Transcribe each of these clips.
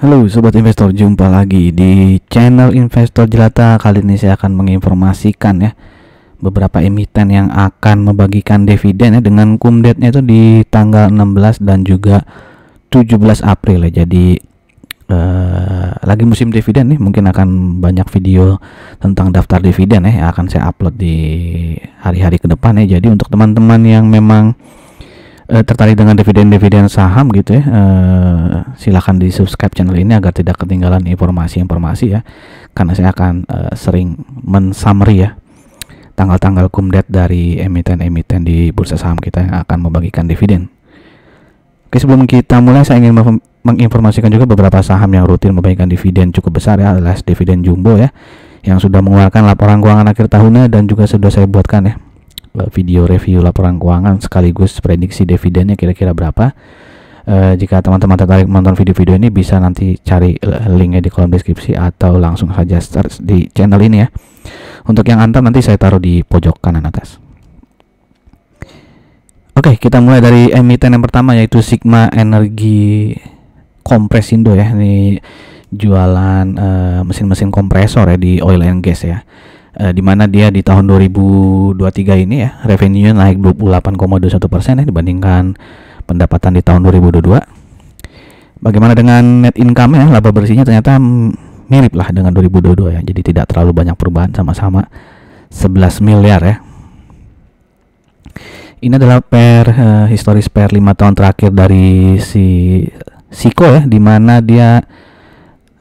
Halo Sobat Investor, jumpa lagi di channel Investor Jelata. Kali ini saya akan menginformasikan ya beberapa emiten yang akan membagikan dividen ya, dengan cum-date-nya itu di tanggal 16 dan juga 17 April ya. Jadi lagi musim dividen nih, mungkin akan banyak video tentang daftar dividen ya yang akan saya upload di hari-hari ke depan ya. Jadi untuk teman-teman yang memang tertarik dengan dividen-dividen saham gitu ya, silahkan di subscribe channel ini agar tidak ketinggalan informasi-informasi ya, karena saya akan sering men-summary ya tanggal-tanggal cum-date dari emiten-emiten di bursa saham kita yang akan membagikan dividen. Oke, sebelum kita mulai saya ingin menginformasikan juga beberapa saham yang rutin membagikan dividen cukup besar ya, alias dividen jumbo ya, yang sudah mengeluarkan laporan keuangan akhir tahunnya dan juga sudah saya buatkan ya video review laporan keuangan sekaligus prediksi dividennya kira-kira berapa. Jika teman-teman tertarik menonton video-video ini, bisa nanti cari linknya di kolom deskripsi atau langsung saja search di channel ini ya. Untuk yang antar nanti saya taruh di pojok kanan atas. Oke, kita mulai dari emiten yang pertama, yaitu Sigma Energy Compresindo ya. Ini jualan mesin-mesin kompresor ya di oil and gas ya. Dimana dia di tahun 2023 ini ya revenue naik 28,21% ya dibandingkan pendapatan di tahun 2022. Bagaimana dengan net income ya, laba bersihnya ternyata mirip lah dengan 2022 ya, jadi tidak terlalu banyak perubahan, sama-sama 11 miliar ya. Ini adalah historis per 5 tahun terakhir dari si Siko ya, dimana dia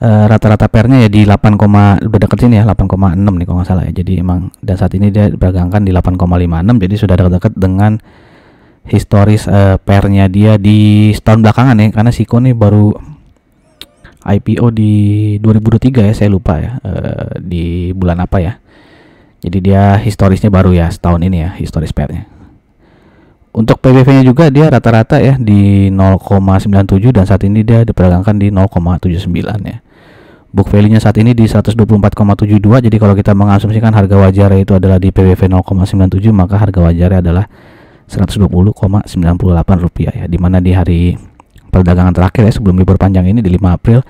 rata-rata pernya ya di 8, udah deket sini ya, 8,6 nih kalau nggak salah ya. Jadi emang, dan saat ini dia diperdagangkan di 8,56, jadi sudah dekat-dekat dengan historis pernya dia di setahun belakangan ya, karena Siko nih baru IPO di 2023 ya, saya lupa ya di bulan apa ya. Jadi dia historisnya baru ya setahun ini ya, historis pernya. Untuk PBV-nya juga dia rata-rata ya di 0,97 dan saat ini dia diperdagangkan di 0,79 ya. Book value-nya saat ini di 124,72. Jadi kalau kita mengasumsikan harga wajarnya itu adalah di PBV 0,97, maka harga wajarnya adalah 120,98 rupiah ya. Dimana di hari perdagangan terakhir ya sebelum libur panjang ini di 5 April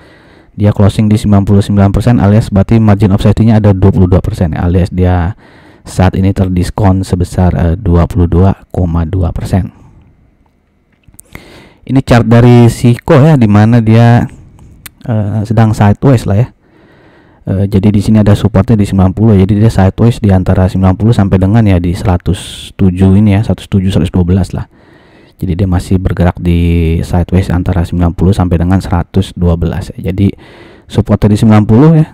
dia closing di 99%, alias berarti margin of safety-nya ada 22% ya, alias dia saat ini terdiskon sebesar 22,2%. Ini chart dari Siko ya, dimana dia sedang sideways lah ya. Jadi di sini ada supportnya di 90, jadi dia sideways di antara 90 sampai dengan ya di 107 ini ya, 107 112 lah. Jadi dia masih bergerak di sideways antara 90 sampai dengan 112 ya. Jadi supportnya di 90 ya.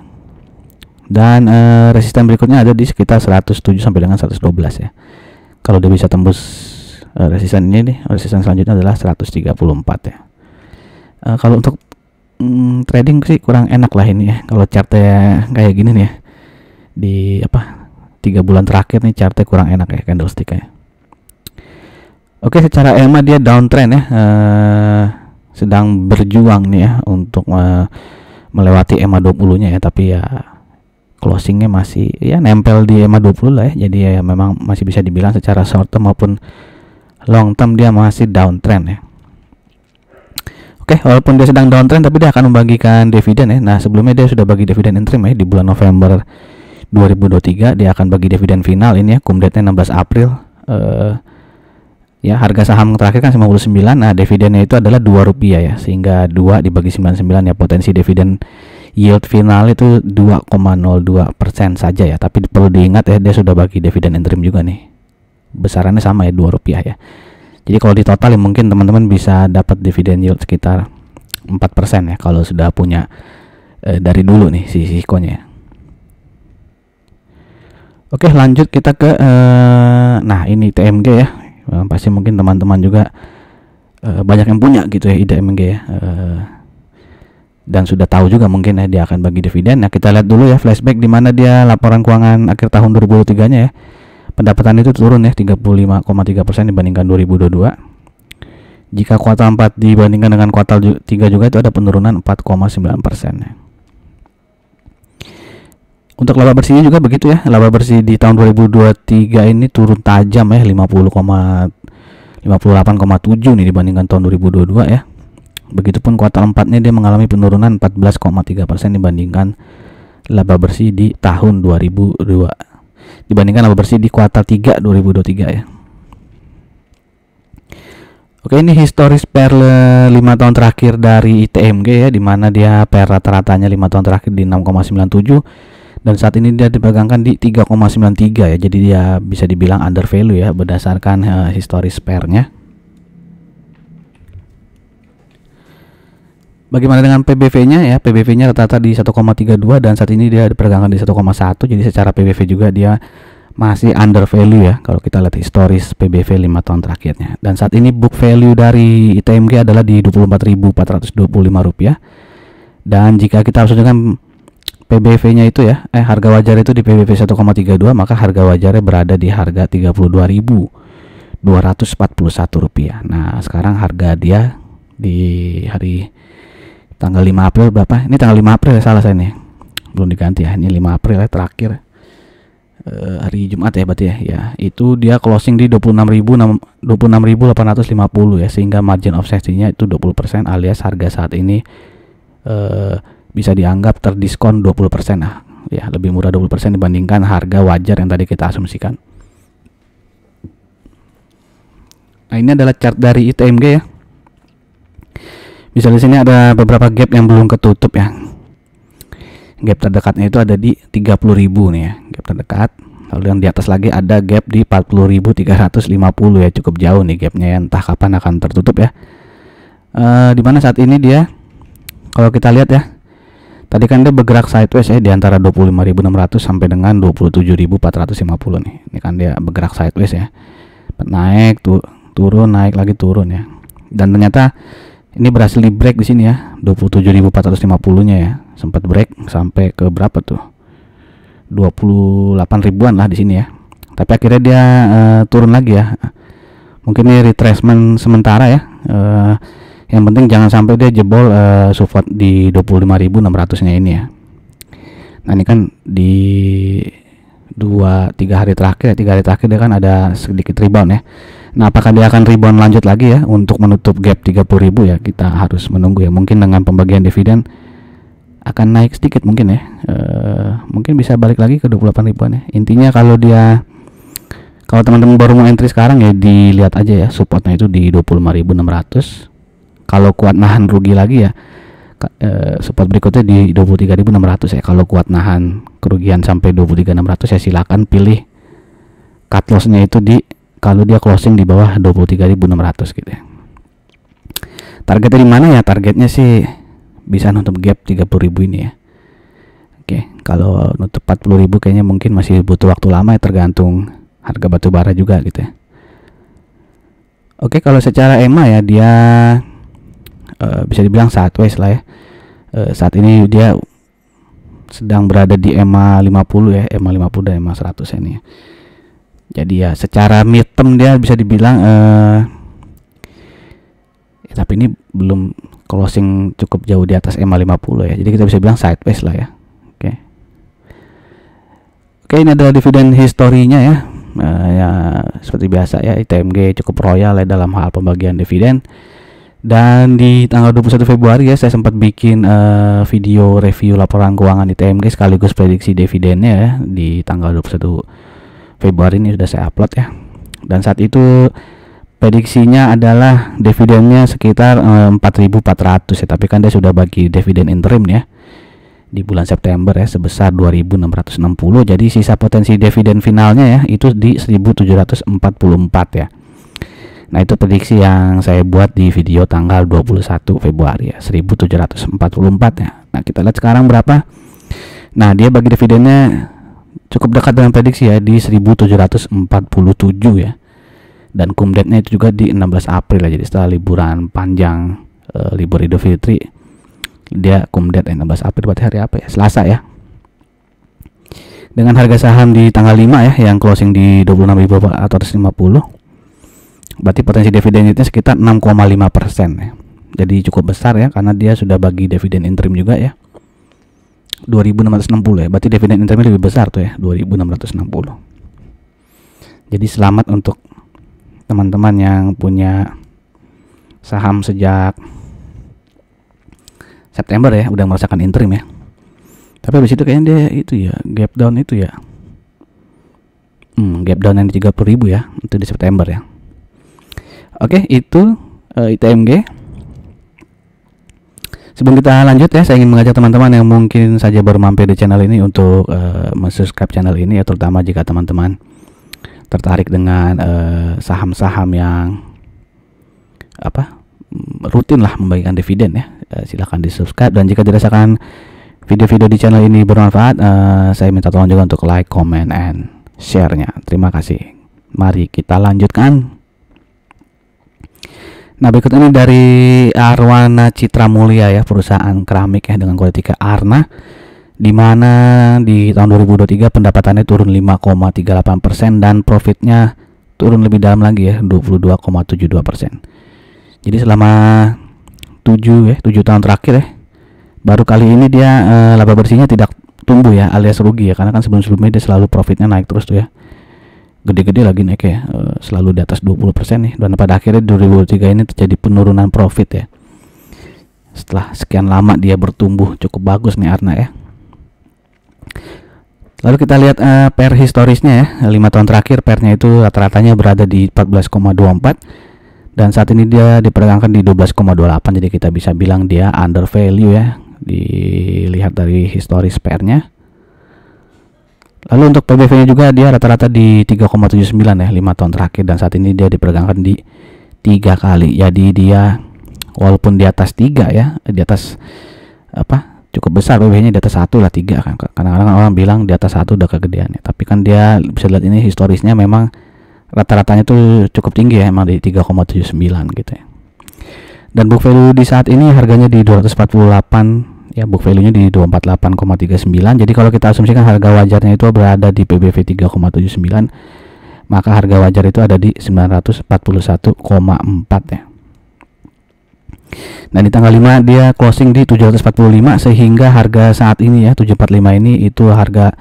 Dan resisten berikutnya ada di sekitar 107 sampai dengan 112 ya. Kalau dia bisa tembus resisten ini nih, resisten selanjutnya adalah 134 ya. Kalau untuk trading sih kurang enak lah ini ya, kalau chartnya kayak gini nih ya, di 3 bulan terakhir nih chartnya kurang enak ya candlestick-nya. Oke, secara EMA dia downtrend ya, sedang berjuang nih ya untuk melewati EMA 20-nya ya, tapi ya closingnya masih ya nempel di EMA 20 lah ya. Jadi ya memang masih bisa dibilang secara short term maupun long term dia masih downtrend ya. Oke, walaupun dia sedang downtrend tapi dia akan membagikan dividen ya. Nah, sebelumnya dia sudah bagi dividen interim ya di bulan November 2023. Dia akan bagi dividen final ini ya, cum-date-nya 16 April. Ya, harga saham terakhir kan 59. Nah, dividennya itu adalah Rp2 ya, sehingga 2 dibagi 99 ya, potensi dividen yield final itu 2,02% saja ya. Tapi perlu diingat ya, dia sudah bagi dividen interim juga nih. Besarannya sama ya, Rp2 ya. Jadi kalau di total ya mungkin teman-teman bisa dapat dividen yield sekitar 4% ya kalau sudah punya dari dulu nih si Sikonya. Oke, lanjut kita ke nah ini TMG ya. Pasti mungkin teman-teman juga banyak yang punya gitu ya IDMG ya. Dan sudah tahu juga mungkin ya dia akan bagi dividen. Nah, kita lihat dulu ya flashback di mana dia laporan keuangan akhir tahun 2023-nya ya. Pendapatan itu turun ya 35,3% dibandingkan 2022. Jika kuartal 4 dibandingkan dengan kuartal 3 juga itu ada penurunan 4,9% ya. Untuk laba bersihnya juga begitu ya. Laba bersih di tahun 2023 ini turun tajam ya, 58,7 nih dibandingkan tahun 2022 ya. Begitupun kuartal 4-nya dia mengalami penurunan 14,3% dibandingkan laba bersih di tahun 2002. Dibandingkan laba bersih di kuartal 3 2023 ya. Oke, ini historis per 5 tahun terakhir dari ITMG ya, dimana dia per rata-ratanya 5 tahun terakhir di 6,97 dan saat ini dia dipegangkan di 3,93 ya. Jadi dia bisa dibilang under value ya berdasarkan historis pernya. Bagaimana dengan PBV-nya ya? PBV-nya rata-rata di 1,32 dan saat ini dia dipegangkan di 1,1. Jadi secara PBV juga dia masih under value ya kalau kita lihat historis PBV 5 tahun terakhirnya. Dan saat ini book value dari ITMG adalah di Rp24.425. Dan jika kita langsung dengan PBV-nya itu ya, harga wajar itu di PBV 1,32, maka harga wajarnya berada di harga Rp32.241. Nah, sekarang harga dia di hari tanggal 5 April berapa? Ini tanggal 5 April ya, salah saya nih. Belum diganti ya. Ini 5 April ya terakhir. Hari Jumat ya berarti ya. Ya, itu dia closing di 26.850 ya, sehingga margin of safety-nya itu 20% alias harga saat ini bisa dianggap terdiskon 20% lah. Ya, lebih murah 20% dibandingkan harga wajar yang tadi kita asumsikan. Nah, ini adalah chart dari ITMG ya. Bisa di sini ada beberapa gap yang belum ketutup ya. Gap terdekatnya itu ada di 30.000 nih ya, gap terdekat. Lalu yang di atas lagi ada gap di 40.350 ya, cukup jauh nih gapnya ya, entah kapan akan tertutup ya. Dimana saat ini dia, kalau kita lihat ya, tadi kan dia bergerak sideways ya di antara 25.600 sampai dengan 27.450 nih. Ini kan dia bergerak sideways ya, naik turun, naik lagi turun ya. Dan ternyata ini berhasil di break di sini ya, 27.450-nya ya. Sempat break sampai ke berapa tuh? 28 ribuan lah di sini ya. Tapi akhirnya dia turun lagi ya. Mungkin ini retracement sementara ya. Yang penting jangan sampai dia jebol support di 25.600-nya ini ya. Nah, ini kan di 3 hari terakhir dia kan ada sedikit rebound ya. Nah, apakah dia akan rebound lanjut lagi ya untuk menutup gap 30.000 ya? Kita harus menunggu ya. Mungkin dengan pembagian dividen akan naik sedikit mungkin ya. Mungkin bisa balik lagi ke 28 ribuan ya. Intinya kalau teman-teman baru mau entry sekarang ya, dilihat aja ya supportnya itu di 25.600. Kalau kuat nahan rugi lagi ya, support berikutnya di 23.600 ya. Kalau kuat nahan kerugian sampai 23.600 ya silakan pilih cut loss-nya itu di kalau dia closing di bawah 23.600 gitu ya. Targetnya di mana ya? Targetnya sih bisa nutup gap 30.000 ini ya. Oke, kalau nutup 40.000 kayaknya mungkin masih butuh waktu lama ya, tergantung harga batu bara juga gitu ya. Oke, kalau secara EMA ya dia bisa dibilang sideways lah ya. Saat ini dia sedang berada di EMA 50 ya, EMA 50 dan EMA 100 ini ya. Jadi ya secara mid term dia bisa dibilang tapi ini belum closing cukup jauh di atas EMA 50 ya. Jadi kita bisa bilang sideways lah ya. Oke, ini adalah dividen historinya ya. Ya seperti biasa ya, ITMG cukup royal ya dalam hal pembagian dividen. Dan di tanggal 21 Februari ya saya sempat bikin video review laporan keuangan ITMG sekaligus prediksi dividennya ya. Di tanggal 21 Februari ini sudah saya upload ya. Dan saat itu prediksinya adalah dividennya sekitar 4.400 ya, tapi kan dia sudah bagi dividen interim ya di bulan September ya sebesar 2.660. Jadi sisa potensi dividen finalnya ya itu di 1.744 ya. Nah, itu prediksi yang saya buat di video tanggal 21 Februari ya, 1.744 ya. Nah, kita lihat sekarang berapa. Nah, dia bagi dividennya cukup dekat dengan prediksi ya di 1.747 ya. Dan cum date-nya itu juga di 16 April ya. Jadi setelah liburan panjang, libur Idul Fitri, dia cum date 16 April berarti hari apa ya? Selasa ya. Dengan harga saham di tanggal 5 ya yang closing di 26.450. Berarti potensi dividen itu sekitar 6,5% ya. Jadi cukup besar ya karena dia sudah bagi dividen interim juga ya. 2.660 ya. Berarti dividen interimnya lebih besar tuh ya, 2.660. Jadi selamat untuk teman-teman yang punya saham sejak September ya, udah merasakan interim ya. Tapi habis itu kayaknya dia itu ya gap down itu ya. Gap down yang di 30.000 ya, itu di September ya. Oke, itu ITMG. Sebelum kita lanjut ya, saya ingin mengajak teman-teman yang mungkin saja baru mampir di channel ini untuk subscribe channel ini ya, terutama jika teman-teman tertarik dengan saham-saham yang rutin lah membagikan dividen ya. Silahkan di subscribe, dan jika dirasakan video-video di channel ini bermanfaat, saya minta tolong juga untuk like, comment, and share-nya. Terima kasih. Mari kita lanjutkan. Nah, berikut ini dari Arwana Citra Mulia ya, perusahaan keramik ya dengan kode ticker ARNA, di mana di tahun 2023 pendapatannya turun 5,38% dan profitnya turun lebih dalam lagi ya, 22,72%. Jadi selama 7 tahun terakhir ya, baru kali ini dia laba bersihnya tidak tumbuh ya, alias rugi ya, karena kan sebelum-sebelumnya dia selalu profitnya naik terus tuh ya, gede-gede lagi naik ya, selalu di atas 20% nih, dan pada akhirnya 2023 ini terjadi penurunan profit ya, setelah sekian lama dia bertumbuh cukup bagus nih ARNA ya. Lalu kita lihat PER historisnya ya, 5 tahun terakhir PER-nya itu rata-ratanya berada di 14,24, dan saat ini dia diperdagangkan di 12,28, jadi kita bisa bilang dia under value ya, dilihat dari historis PER-nya. Lalu untuk PBV-nya juga dia rata-rata di 3,79 ya, 5 tahun terakhir, dan saat ini dia diperdagangkan di 3 kali. Jadi dia walaupun di atas 3 ya, di atas cukup besar PBV-nya, di atas 1 lah, 3 kan. Kadang-kadang orang bilang di atas 1 udah kegedean ya, tapi kan dia bisa lihat ini historisnya memang rata-ratanya tuh cukup tinggi ya, emang di 3,79 gitu ya. Dan book value di saat ini harganya di 248 ya, book value-nya di 248,39. Jadi kalau kita asumsikan harga wajarnya itu berada di PBV 3,79, maka harga wajar itu ada di 941,4 ya. Nah, di tanggal 5 dia closing di 745, sehingga harga saat ini ya 745 ini itu harga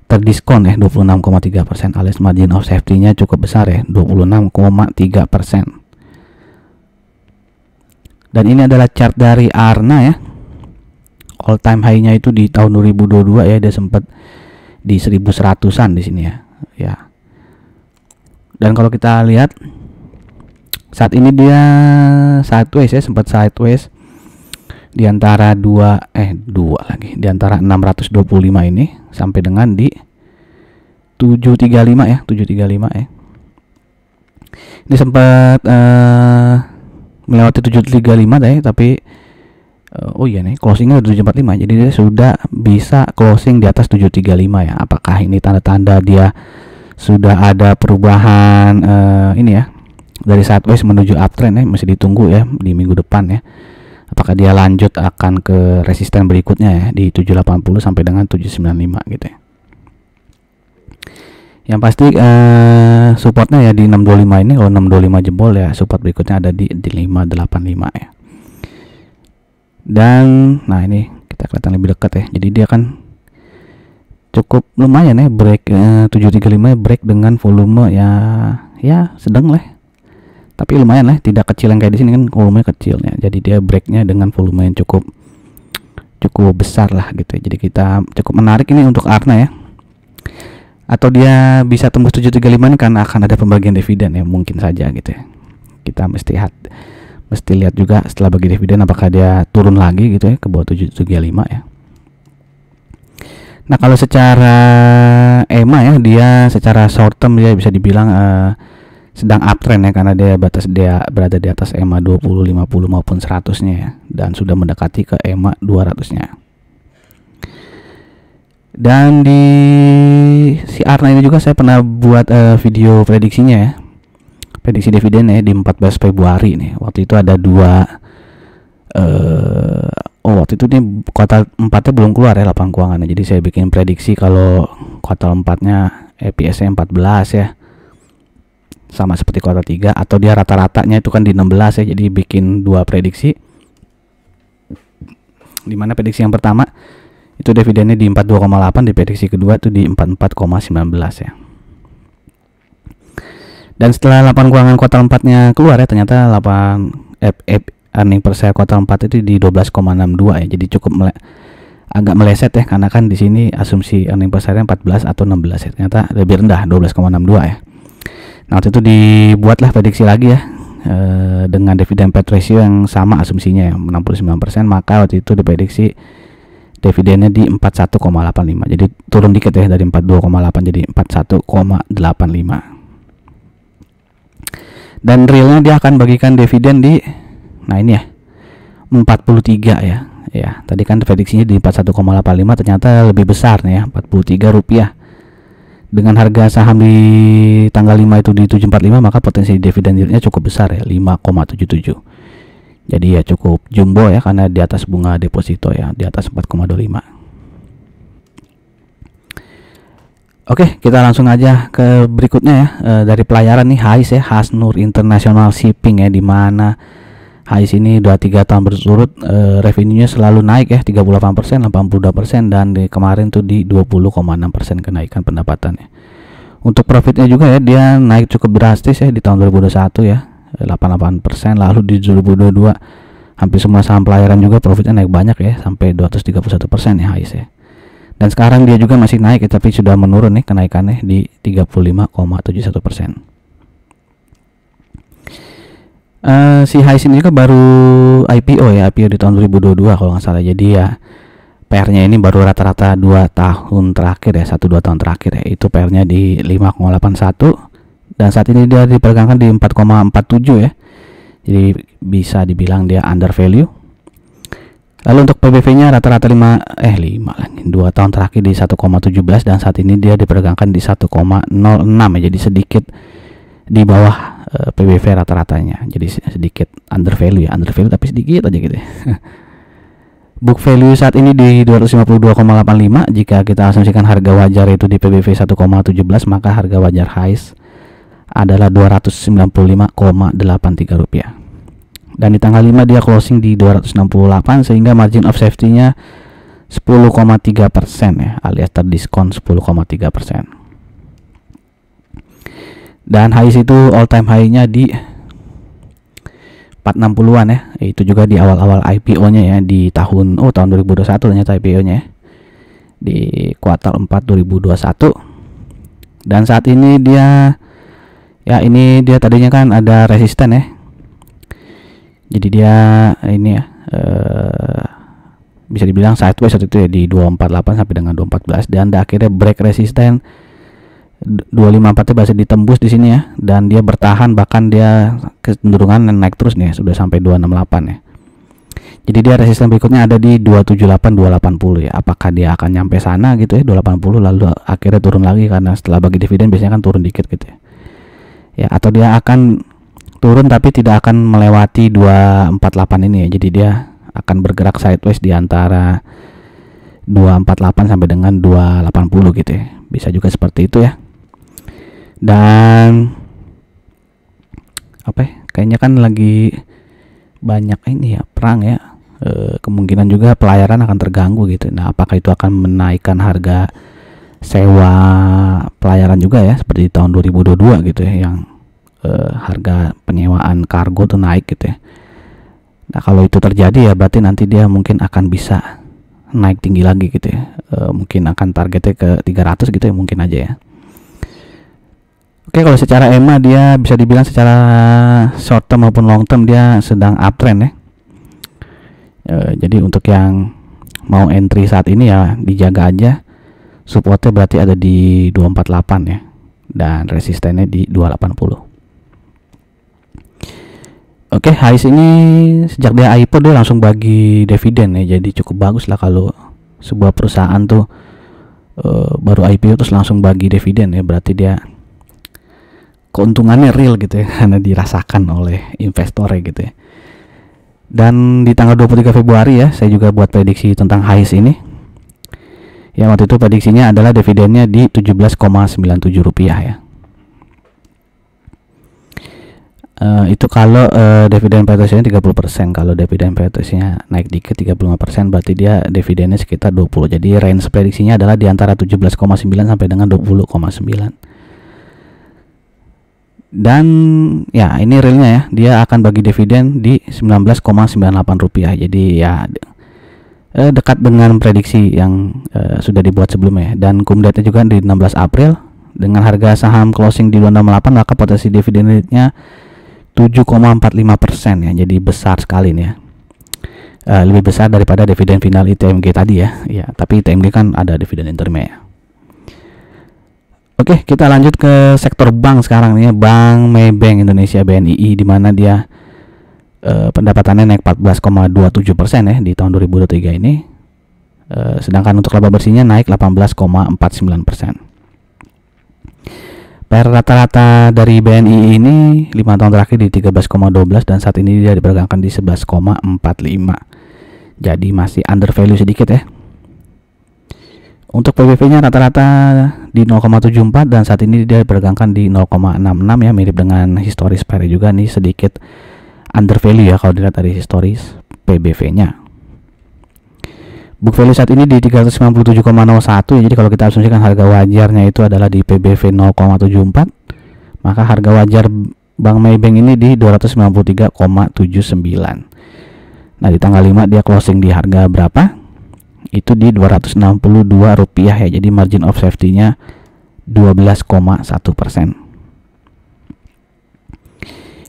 terdiskon ya, 26,3%, alias margin of safety-nya cukup besar ya, 26,3%. Dan ini adalah chart dari ARNA ya. All time high-nya itu di tahun 2022 ya, dia sempat di 1100-an di sini ya. Ya. Dan kalau kita lihat saat ini dia sideways ya, sempat sideways di antara di antara 625 ini sampai dengan di 735 ya, 735 ya. Ini sempat melewati 735 deh, tapi oh iya nih closingnya 745, jadi dia sudah bisa closing di atas 735 ya. Apakah ini tanda-tanda dia sudah ada perubahan ini ya, dari sideways menuju uptrend ya, masih ditunggu ya di minggu depan ya. Apakah dia lanjut akan ke resisten berikutnya ya di 780 sampai dengan 795 gitu ya. Yang pasti supportnya ya di 625 ini, kalau 625 jebol ya support berikutnya ada di 585 ya. Dan nah ini kita kelihatan lebih dekat ya, jadi dia kan cukup lumayan ya, break 735 break dengan volume ya sedang lah, tapi lumayan lah, tidak kecil yang kayak di sini kan volumenya kecilnya, jadi dia breaknya dengan volume yang cukup besar lah gitu ya. Jadi kita cukup menarik ini untuk ARNA ya, atau dia bisa tembus 735 ini karena akan ada pembagian dividen ya, mungkin saja gitu ya. Kita mesti lihat juga setelah bagi dividen apakah dia turun lagi gitu ya ke bawah 735 ya. Nah, kalau secara EMA ya, dia secara short term dia bisa dibilang sedang uptrend ya, karena dia berada di atas EMA 20, 50 maupun 100-nya ya, dan sudah mendekati ke EMA 200-nya. Dan di si ARNA ini juga saya pernah buat video prediksinya ya, prediksi dividen ya, di 14 Februari nih. Waktu itu ada waktu itu nih kuartal 4-nya belum keluar ya laporan keuangannya, jadi saya bikin prediksi kalau kuartal 4-nya EPS-nya 14 ya, sama seperti kuartal 3, atau dia rata-ratanya itu kan di 16 ya, jadi bikin dua prediksi, dimana prediksi yang pertama itu dividennya di 42,8, di prediksi kedua itu di 44,19 ya. Dan setelah laporan keuangan kuartal 4-nya keluar ya, ternyata earning per share kuartal 4 itu di 12,62 ya. Jadi cukup agak meleset ya, karena kan di sini asumsi earning per share 14 atau 16 ya. Ternyata lebih rendah 12,62 ya. Nah, waktu itu dibuatlah prediksi lagi ya, dengan dividen payout ratio yang sama asumsinya ya, 69%, maka waktu itu diprediksi dividennya di 41,85. Jadi turun dikit ya, dari 42,8 jadi 41,85. Dan realnya dia akan bagikan dividen di, nah ini ya, 43 ya. Ya, tadi kan prediksinya di 41,85, ternyata lebih besar nih ya, Rp43. Dengan harga saham di tanggal 5 itu di 745, maka potensi dividen yieldnya cukup besar ya, 5,77. Jadi ya cukup jumbo ya, karena di atas bunga deposito ya, di atas 4,25. Oke, kita langsung aja ke berikutnya ya. Dari pelayaran nih, HAIS ya, Hasnur International Shipping ya, di mana HAIS ini udah 3 tahun berturut revenue-nya selalu naik ya, 38%, 82%, dan di kemarin tuh di 20,6% kenaikan pendapatannya. Untuk profitnya juga ya, dia naik cukup drastis ya di tahun 2021 ya, 88%, lalu di 2022 hampir semua saham pelayaran juga profitnya naik banyak ya, sampai 231% ya HAIS ya. Dan sekarang dia juga masih naik ya, tapi sudah menurun nih kenaikannya di 35,71%. Si HAIS ini juga baru IPO ya, IPO di tahun 2022 kalau nggak salah. Jadi ya PR-nya ini baru rata-rata 2 tahun terakhir ya, 1-2 tahun terakhir ya, itu PR-nya di 5,81, dan saat ini dia diperdagangkan di 4,47 ya. Jadi bisa dibilang dia under value. Lalu untuk PBV-nya rata-rata 2 tahun terakhir di 1,17, dan saat ini dia diperdagangkan di 1,06 ya. Jadi sedikit di bawah PBV rata-ratanya, jadi sedikit under value ya, under value tapi sedikit aja gitu ya. Book value saat ini di 252,85. Jika kita asumsikan harga wajar itu di PBV 1,17, maka harga wajar HAIS adalah Rp295,83. Dan di tanggal 5 dia closing di 268, sehingga margin of safety-nya 10,3% ya, alias terdiskon 10,3%. Dan HAIS itu all time high-nya di 460-an ya. Itu juga di awal-awal IPO-nya ya, di tahun 2021 ternyata IPO-nya ya, di kuartal 4 2021. Dan saat ini dia tadinya kan ada resisten ya. Jadi dia ini ya, bisa dibilang sideways waktu itu ya, di 248 sampai dengan 214, dan akhirnya break resisten 254 berhasil ditembus di sini ya, dan dia bertahan, bahkan dia kecenderungan naik terus nih, sudah sampai 268 ya. Jadi dia resisten berikutnya ada di 278 280 ya. Apakah dia akan nyampe sana gitu ya, 280, lalu akhirnya turun lagi, karena setelah bagi dividen biasanya kan turun dikit gitu ya. Ya, atau dia akan turun tapi tidak akan melewati 248 ini ya. Jadi dia akan bergerak sideways di antara 248 sampai dengan 280 gitu ya. Bisa juga seperti itu ya. Dan kayaknya kan lagi banyak ini ya, perang ya, kemungkinan juga pelayaran akan terganggu gitu. Nah, apakah itu akan menaikkan harga sewa pelayaran juga ya, seperti di tahun 2022 gitu ya, yang harga penyewaan kargo tuh naik gitu ya. Nah, kalau itu terjadi ya, berarti nanti dia mungkin akan bisa naik tinggi lagi gitu ya. Mungkin akan targetnya ke 300 gitu ya, mungkin aja ya. Oke, kalau secara EMA dia bisa dibilang secara short term maupun long term dia sedang uptrend ya. Jadi untuk yang mau entry saat ini ya dijaga aja. Supportnya berarti ada di 248 ya, dan resistennya di 280. Oke, HAIS ini sejak dia IPO dia langsung bagi dividen ya. Jadi cukup bagus lah kalau sebuah perusahaan tuh baru IPO terus langsung bagi dividen ya, berarti dia keuntungannya real gitu ya, karena dirasakan oleh investor ya gitu ya. Dan di tanggal 23 Februari ya, saya juga buat prediksi tentang HAIS ini. Ya, waktu itu prediksinya adalah dividennya di Rp17,97 ya. Itu kalau dividen payout ratio-nya 30%. Kalau dividen payout ratio-nya naik dikit 35%, berarti dia dividennya sekitar 20. Jadi range prediksinya adalah di antara 17,9 sampai dengan 20,9. Dan ya ini realnya ya, dia akan bagi dividen di 19,98 rupiah. Jadi ya dekat dengan prediksi yang sudah dibuat sebelumnya. Dan kumdatnya juga di 16 April dengan harga saham closing di 268, maka potensi dividen yieldnya 7,45% ya. Jadi besar sekali nih ya. Lebih besar daripada dividen final ITMG tadi ya. Ya, tapi ITMG kan ada dividen interimnya ya. Oke, kita lanjut ke sektor bank sekarang nih ya. Bank Maybank Indonesia BNII, di mana dia pendapatannya naik 14,27% ya di tahun 2023 ini. Sedangkan untuk laba bersihnya naik 18,49%. Per rata-rata dari BNI ini 5 tahun terakhir di 13,12 dan saat ini dia diperdagangkan di 11,45. Jadi masih under value sedikit ya. Untuk PBV-nya rata-rata di 0,74 dan saat ini dia diperdagangkan di 0,66 ya, mirip dengan historis pair juga nih, sedikit under value ya kalau dilihat dari historis PBV-nya. Book value saat ini di 397,01 ya. Jadi kalau kita asumsikan harga wajarnya itu adalah di PBV 0,74, maka harga wajar Bank Maybank ini di 293,79. Nah, di tanggal 5 dia closing di harga berapa? Itu di 262 rupiah ya. Jadi margin of safety-nya 12,1%.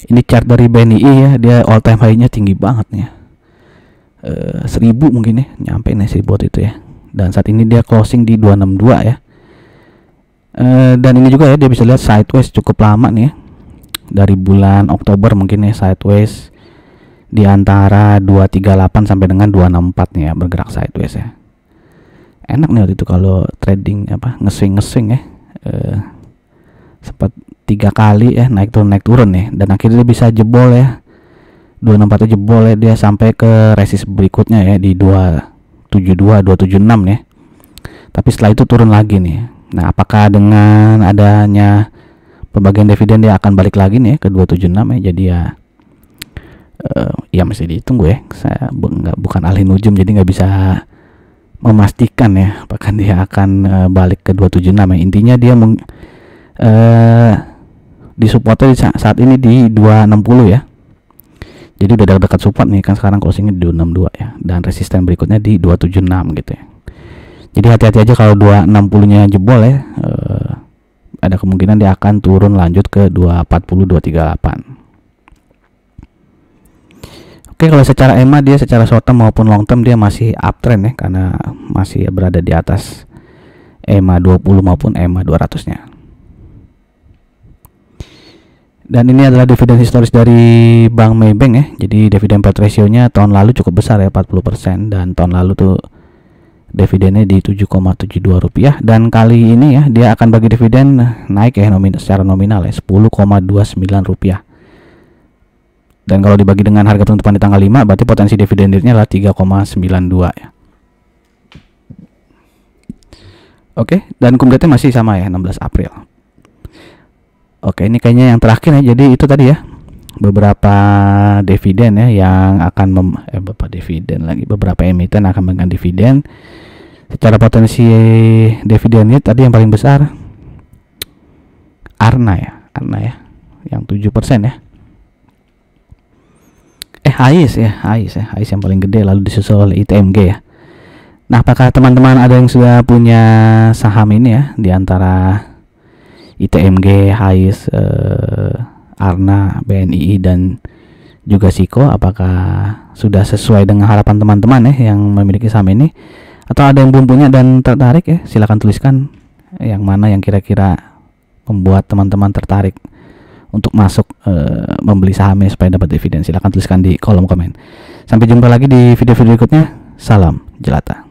Ini chart dari BNI ya, dia all time high-nya tinggi banget nih ya. 1000 mungkin ya, nyampe nih 1000 itu ya. Dan saat ini dia closing di 262 ya. Dan ini juga ya, dia bisa lihat sideways cukup lama nih ya. Dari bulan Oktober mungkin ya, sideways di antara 238 sampai dengan 264 nih ya, bergerak sideways ya. Enak nih waktu itu kalau trading ngeswing ya. Sempat 3 kali ya, naik turun nih, dan akhirnya dia bisa jebol ya. 264 jebol ya, dia sampai ke resist berikutnya ya di 272 276 ya. Tapi setelah itu turun lagi nih. Nah, apakah dengan adanya pembagian dividen dia akan balik lagi nih ya, ke 276 ya. Jadi ya masih ditunggu ya. Saya bukan ahli nujum, jadi nggak bisa memastikan ya apakah dia akan balik ke 276 ya. Intinya dia di supportnya saat ini di 260 ya. Jadi udah dekat support nih kan, sekarang closingnya di 262 ya, dan resisten berikutnya di 276 gitu ya. Jadi hati-hati aja kalau 260 nya jebol ya. Ada kemungkinan dia akan turun lanjut ke 240 238. Oke, kalau secara EMA dia secara short term maupun long term dia masih uptrend ya, karena masih berada di atas EMA 20 maupun EMA 200-nya. Dan ini adalah dividen historis dari Bank Maybank ya. Jadi dividen payout ratio-nya tahun lalu cukup besar ya, 40%, dan tahun lalu tuh dividennya di 7,72 rupiah, dan kali ini ya dia akan bagi dividen naik ya, secara nominal ya 10,29 rupiah. Dan kalau dibagi dengan harga penutupan di tanggal 5, berarti potensi dividen yield-nya adalah 3,92 ya. Oke, dan kumdatnya masih sama ya, 16 April. Oke, ini kayaknya yang terakhir ya. Jadi itu tadi ya, beberapa dividen ya yang akan beberapa emiten akan memberikan dividen. Secara potensi dividen yield tadi yang paling besar Arna ya, yang 7% ya. AIS yang paling gede, lalu disusul oleh ITMG ya. Nah, apakah teman-teman ada yang sudah punya saham ini ya, di antara ITMG, AIS, Arna, BNII dan juga Siko? Apakah sudah sesuai dengan harapan teman-teman ya yang memiliki saham ini, atau ada yang belum punya dan tertarik ya? Silahkan tuliskan yang mana yang kira-kira membuat teman-teman tertarik untuk masuk membeli sahamnya supaya dapat dividen. Silahkan tuliskan di kolom komen. Sampai jumpa lagi di video-video berikutnya. Salam jelata.